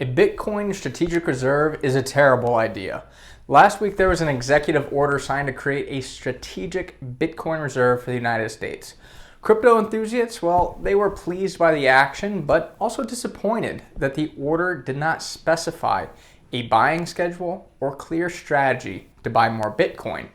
A Bitcoin strategic reserve is a terrible idea. Last week, there was an executive order signed to create a strategic Bitcoin reserve for the United States. Crypto enthusiasts, well, they were pleased by the action, but also disappointed that the order did not specify a buying schedule or clear strategy to buy more Bitcoin.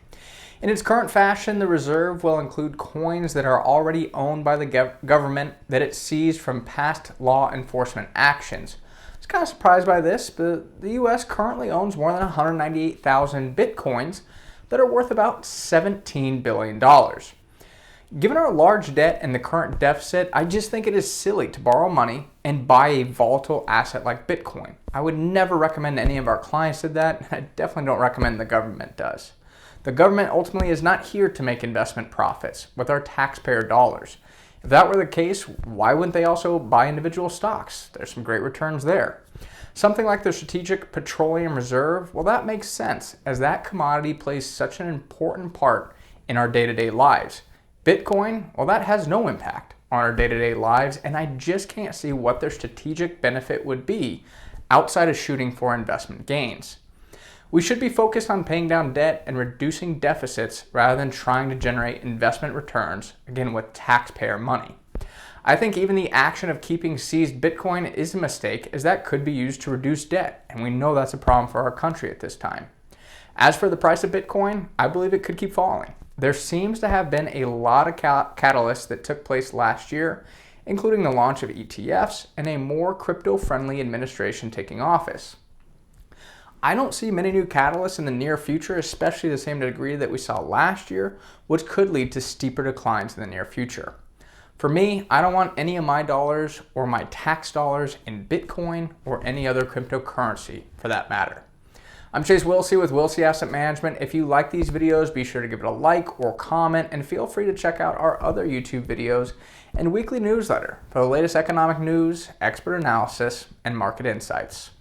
In its current fashion, the reserve will include coins that are already owned by the government that it seized from past law enforcement actions. I was kind of surprised by this, but the US currently owns more than 198,000 Bitcoins that are worth about $17 billion. Given our large debt and the current deficit, I just think it is silly to borrow money and buy a volatile asset like Bitcoin. I would never recommend any of our clients did that, and I definitely don't recommend the government does. The government ultimately is not here to make investment profits with our taxpayer dollars. If that were the case, why wouldn't they also buy individual stocks? There's some great returns there. Something like the Strategic Petroleum Reserve, well, that makes sense, as that commodity plays such an important part in our day-to-day lives. Bitcoin, well, that has no impact on our day-to-day lives, and I just can't see what their strategic benefit would be outside of shooting for investment gains. We should be focused on paying down debt and reducing deficits rather than trying to generate investment returns, again with taxpayer money. I think even the action of keeping seized Bitcoin is a mistake, as that could be used to reduce debt, and we know that's a problem for our country at this time. As for the price of Bitcoin, I believe it could keep falling. There seems to have been a lot of catalysts that took place last year, including the launch of ETFs and a more crypto-friendly administration taking office. I don't see many new catalysts in the near future, especially the same degree that we saw last year, which could lead to steeper declines in the near future. For me, I don't want any of my dollars or my tax dollars in Bitcoin or any other cryptocurrency for that matter. I'm Chase Wilsey with Wilsey Asset Management. If you like these videos, be sure to give it a like or comment, and feel free to check out our other YouTube videos and weekly newsletter for the latest economic news, expert analysis, and market insights.